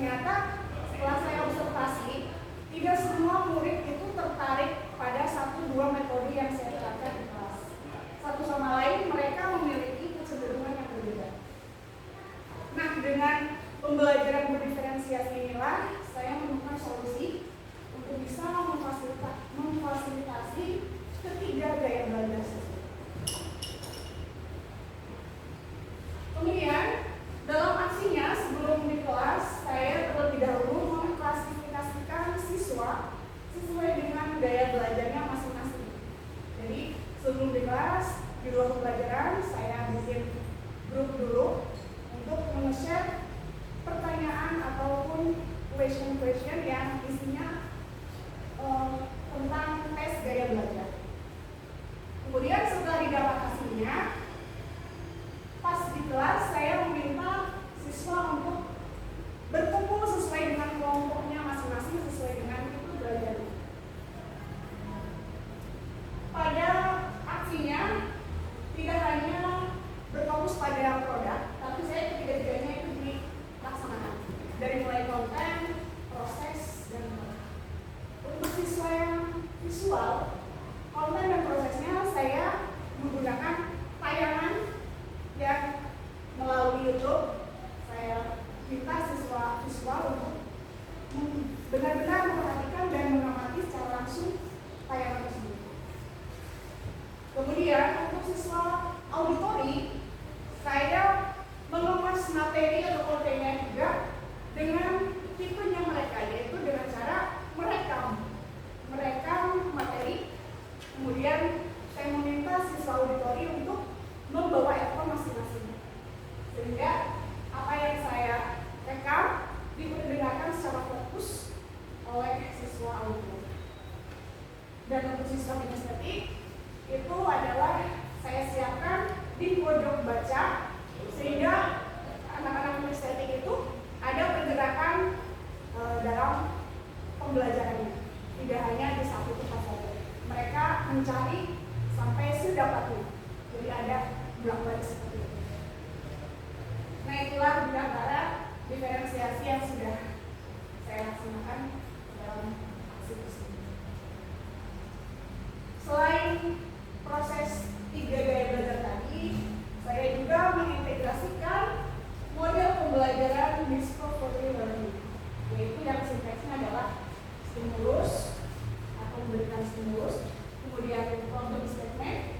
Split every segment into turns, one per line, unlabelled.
ternyata setelah saya observasi, tidak semua murid itu tertarik pada 1-2 metode yang saya terapkan di kelas. Satu sama lain mereka memiliki kecenderungan yang berbeda. Nah, dengan pembelajaran berdiferensiasi inilah saya menemukan solusi untuk bisa memfasilitasi ketiga gaya belajar tersebut. Kemudian, dalam aksinya sebelum di kelas, saya terlebih dahulu mengklasifikasikan siswa sesuai dengan gaya belajarnya masing-masing. Jadi, sebelum di kelas, di ruang pembelajaran, saya bikin grup dulu untuk men-share pertanyaan ataupun question yang isinya tentang tes gaya belajar. Kemudian setelah didapat hasilnya, pas di kelas saya meminta siswa untuk berkumpul sesuai dengan kelompoknya masing-masing, sesuai dengan itu belajarnya. Pada aksinya tidak hanya berfokus pada produk, tapi saya ketiga-tiganya itu dilaksanakan dari mulai konten, proses, dan untuk siswa yang visual, konten dan prosesnya saya menggunakan tayangan yang melalui YouTube. Saya minta siswa visual untuk benar-benar memperhatikan dan mengamati secara langsung tayangan tersebut. Kemudian untuk siswa auditori, saya mengemas materi atau kontennya juga dengan tipenya mereka, yaitu dengan cara merekam materi. Kemudian saya meminta siswa auditori untuk membawa earphone masing-masing, sehingga apa yang saya rekam diperdengarkan secara fokus oleh siswa auditori. Dan untuk siswa kinestetik itu adalah saya siapkan di pojok baca, sehingga anak-anak kinestetik itu ada pergerakan dalam pembelajarannya, tidak hanya di satu tempat saja. Mereka mencari sampai sedapatnya, jadi ada bolak-balik seperti itu. Nah, itulah di antara diferensiasi yang sudah saya laksanakan dalam aksi tersebut. Selain proses 3 gaya belajar tadi, saya juga mengintegrasikan model pembelajaran discovery learning, yaitu yang sinteksnya adalah stimulus atau memberikan stimulus, kemudian problem statement,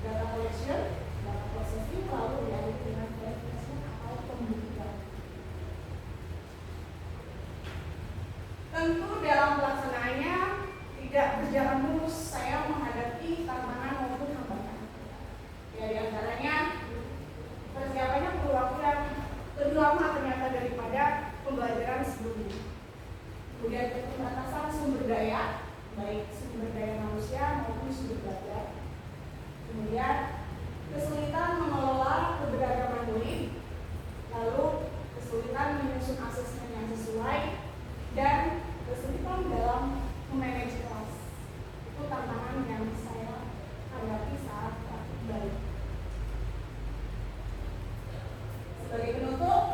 data collection, data processing, lalu diaduk dengan verification atau pembuktian. Tentu dalam pelaksanaannya tidak berjalan mulus, saya menghadapi tantangan maupun hambatan. Ya, di antaranya persiapannya perlu waktu yang lebih lama ternyata daripada pembelajaran sebelumnya. Kemudian keterbatasan sumber daya, baik sumber daya manusia maupun sumber belajar. Kemudian kesulitan mengelola keberagaman murid, lalu kesulitan menyusun asesmen yang sesuai, dan kesulitan dalam memanage kelas. Itu tantangan yang saya hadapi saat praktik baik. Sebagai penutup,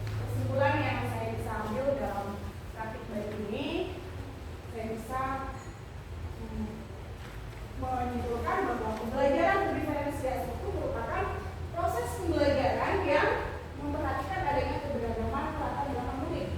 kesimpulan yang saya bisa ambil dalam praktik baik ini, saya bisa menyimpulkan bahwa pembelajaran berdiferensiasi itu merupakan proses pembelajaran yang memperhatikan adanya keberagaman latar belakang murid.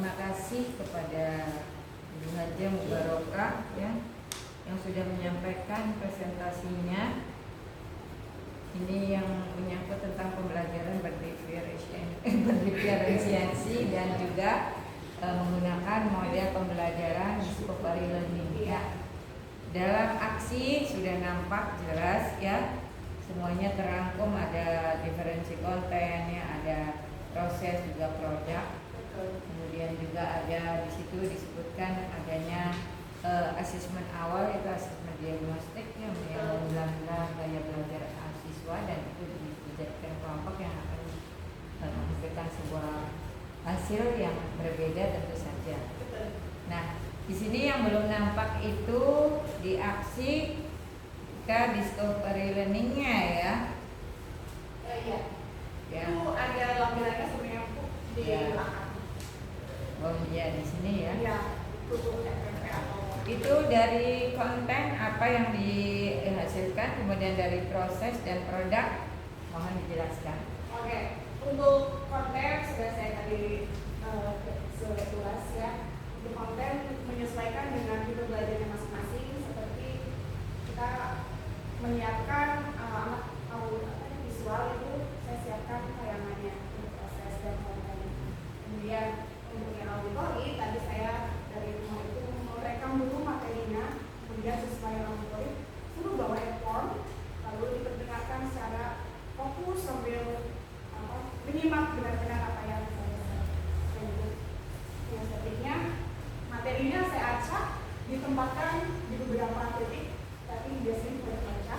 terima kasih kepada Ibu Haja Mubarokah ya, yang sudah menyampaikan presentasinya. Ini yang menyangkut tentang pembelajaran berdiferensiasi dan juga menggunakan model pembelajaran discovery learning ya. Dalam aksi sudah nampak jelas ya, semuanya terangkum, ada diferensi konten ya, ada proses juga produk. Kemudian juga ada di situ disebutkan adanya asesmen awal, itu asesmen diagnostik yang mengulang-ulang gaya belajar siswa, dan itu dijadikan kelompok yang akan menghasilkan sebuah hasil yang berbeda tentu saja. Nah, di sini yang belum nampak itu di aksi ke discovery learning-nya ya.
Iya.
Ya.
Itu ada lampirannya sebenarnya di belakang.
Oh iya, di sini ya.
Iya, tutup FFP atau
Itu dari konten apa yang dihasilkan, kemudian dari proses dan produk, mohon dijelaskan.
Oke, untuk konten sudah saya tadi sekilas ya. Untuk konten menyesuaikan dengan tipe belajarnya masing-masing, seperti kita menyiapkan alat visual itu saya siapkan tayangannya untuk proses dan konten. Kemudian untuk yang auditori tadi saya dari rumah itu merekam dulu materinya, kemudian sesuai yang auditori suruh bawa earphone, lalu diperdengarkan secara fokus sambil menyimak benar-benar apa yang saya sebut. Yang selanjutnya materinya saya acak, ditempatkan di beberapa titik, tapi biasanya tidak terbaca.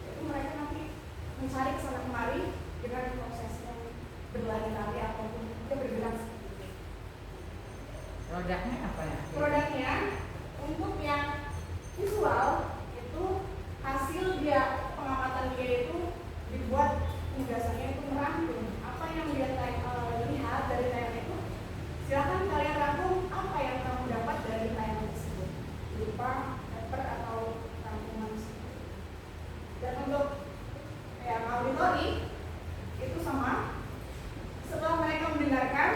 Yaitu mereka nanti mencari kesana kemari dengan proses yang berlari-lari ataupun dia bergerak seperti itu.
Produknya apa ya?
Produknya untuk yang visual itu hasil dia pengamatan dia itu dibuat biasanya itu merangkum apa yang dia lihat dari tayangan itu. Silakan kalian rangkum apa yang kamu dapat dari tayangan tersebut berupa paper atau rangkuman tersebut. Dan untuk yang auditori itu sama. Setelah mereka mendengarkan,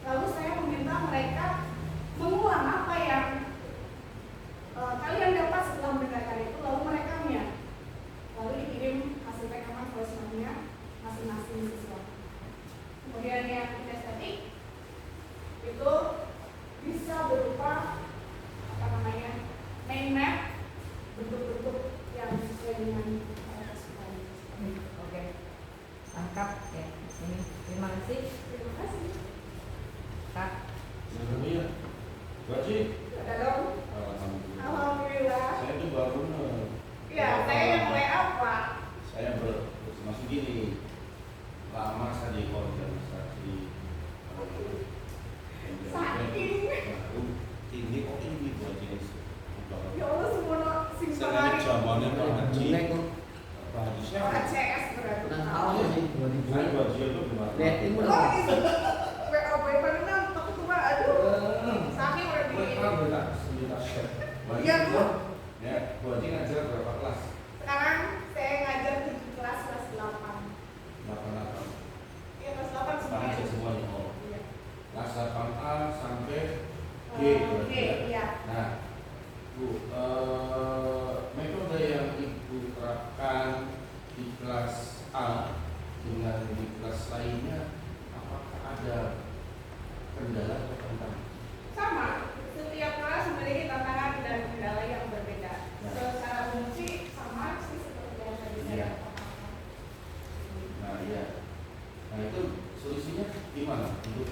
lalu saya meminta mereka mengulang apa yang kalian dapat setelah mendengarkan itu, lalu merekamnya, lalu dikirim hasil rekaman voice note-nya masing-masing siswa. Kemudian yang kinestetik itu bisa berupa mind map, bentuk-bentuk yang sesuai dengan kesukaan.
Oke, lengkap ya di sini. Terima kasih.
Terima kasih.
Pak.
Sebelumnya, Baci.
Ada dong. Alhamdulillah.
Saya itu baru.
Iya, saya yang mulai apa?
Saya masuk gini. Lama saya di organisasi.
Saking.
Ini kok ini buat jenis.
Ya Allah, semua
Saya ini jawabannya Pak Haji. Pak Haji siapa?
ACS berarti.
Saya Pak Haji itu gimana?
Oh, itu. WA pernah aku cuma aduh. Saking udah di. Iya, Bu.
Ya, Bu Haji ngajar berapa kelas?
Sekarang saya ngajar 7 kelas 8.
8.
Iya, kelas 8 semuanya.
Semuanya. Oh.
Iya.
Kelas 8A sampai G.
Oke, iya.
Nah, Bu, metode yang Ibu terapkan di kelas A dengan di kelas lainnya, apakah ada kendala atau tantangan?
Sama, setiap kelas memiliki tantangan dan kendala yang berbeda.
Ya.
Secara umum sih sama sih seperti yang tadi saya
Iya.
katakan.
Nah, iya. Nah, itu solusinya gimana? Untuk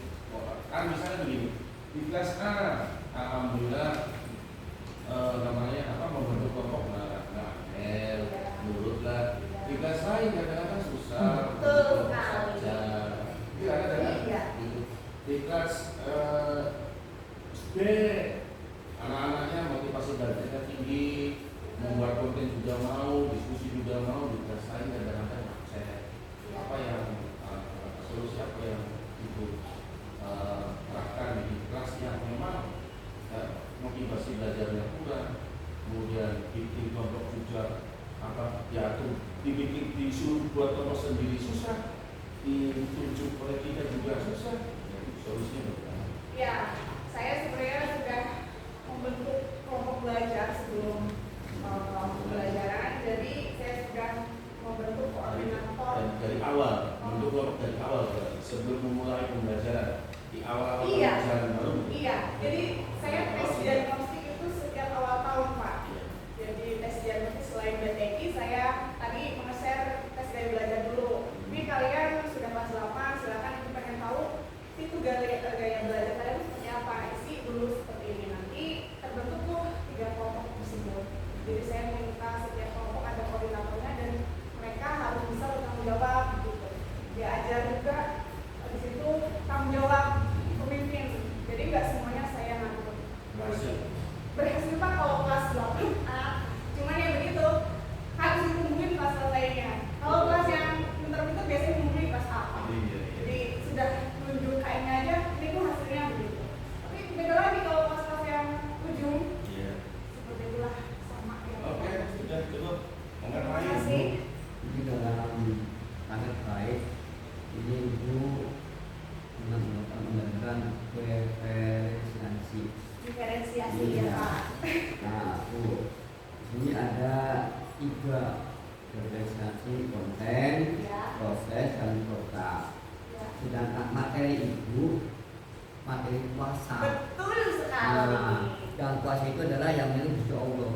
kan misalnya begini, di kelas A, alhamdulillah namanya apa, membentuk kelompok nurutlah. Di kelas lain kadang-kadang susah,
Betul sekali.
saja. Iya, ada kan?
Iya.
Gitu. Di kelas B, anak-anaknya motivasi belajarnya tinggi, membuat konten juga mau, diskusi juga mau. Di kelas lain kadang-kadang absen. Apa yang solusi apa yang Ibu terapkan di kelas yang memang motivasi belajarnya kurang, kemudian bikin kelompok juga apa diatur, dibikin disuruh buat kelompok sendiri susah, ditunjuk oleh kita juga susah. Ya, solusinya bagaimana?
Ya,
pelajaran baru.
Iya, jadi saya tes diagnostik itu setiap awal tahun, Pak. Jadi tes diagnostik selain BTI, saya tadi nge-share tes gaya belajar dulu. Ini kalian sudah kelas 8, silakan itu pengen tahu itu gaya belajar kalian seperti apa. Isi dulu seperti ini, nanti terbentuk tuh 3 kelompok tersebut. Jadi saya minta setiap kelompok ada koordinatornya dan mereka harus bisa bertanggung jawab gitu. Diajar juga di situ tanggung jawab pemimpin. Jadi nggak semuanya saya ngatur. Berhasil Pak kalau kelas 8A. Cuman ya begitu, harus ditungguin kelas selesainya. Kalau kelas yang pintar-pintar biasanya nungguin kelas A. Jadi sudah menunjuk KM-nya aja, ini tuh hasilnya begitu. Tapi beda lagi kalau kelas-kelas yang ujung. Seperti itulah sama ya.
Oke, sudah cukup.
Terima kasih.
Ini dalam sangat baik. Ini Ibu menggunakan diferensiasi.
Diferensiasi ya
Iya.
Pak.
Nah, Bu, ini ada 3 diferensiasi: konten,
Ya.
proses, dan produk.
Ya.
Sedangkan materi Ibu materi puasa.
Betul sekali.
Nah, dan puasa itu adalah yang milik Gusti Allah.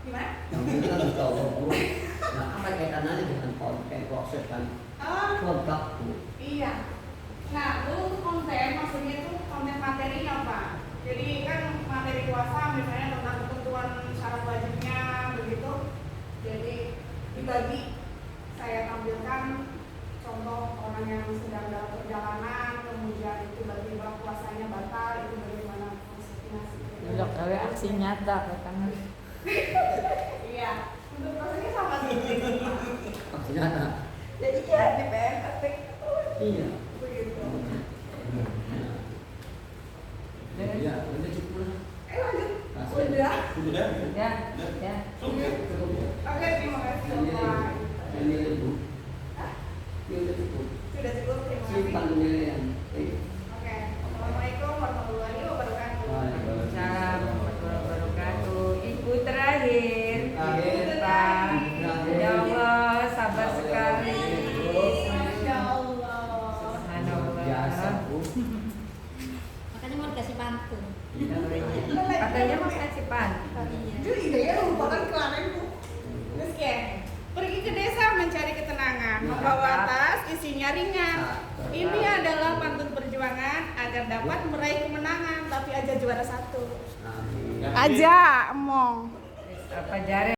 Gimana?
Yang milik Gusti Allah, Bu. Nah, apa kaitannya dengan konten, proses, dan produk, Bu?
Iya. Nah, untuk konten maksudnya itu konten materinya Pak. Jadi kan materi puasa misalnya tentang ketentuan syarat wajibnya begitu. Jadi dibagi, saya tampilkan contoh orang yang sedang dalam perjalanan, kemudian tiba-tiba puasanya batal, itu bagaimana konsekuensinya.
Belok gawe aksi nyata katanya.
Iya, untuk prosesnya sama seperti itu Pak.
Maksudnya apa?
Jadi ya di PMK
Iya.
begitu.
Ya, udah cukup lah.
Lanjut.
Masuk.
Udah.
Sudah?
Ya, ya.
Cukup ya.
Oke, terima kasih Bapak.
Ini Ibu. Ini udah cukup.
Sudah cukup, terima kasih.
Simpan nilaian.
Oke, Assalamualaikum warahmatullahi wabarakatuh.
Waalaikumsalam warahmatullahi wabarakatuh. Ibu terakhir.
Terakhir.
Pak. Ya Allah, sabar sekali.
Masya Allah.
Subhanallah.
Biasa, Bu.
Makanya mau dikasih pantun.
Katanya mau kasih pantun.
Itu idenya merupakan kelarin Bu. Terus ya, pergi ke desa mencari ketenangan, membawa tas isinya ringan. Ini adalah pantun perjuangan agar dapat meraih kemenangan, tapi aja juara 1.
Amin.
Aja, emong.
Apa jare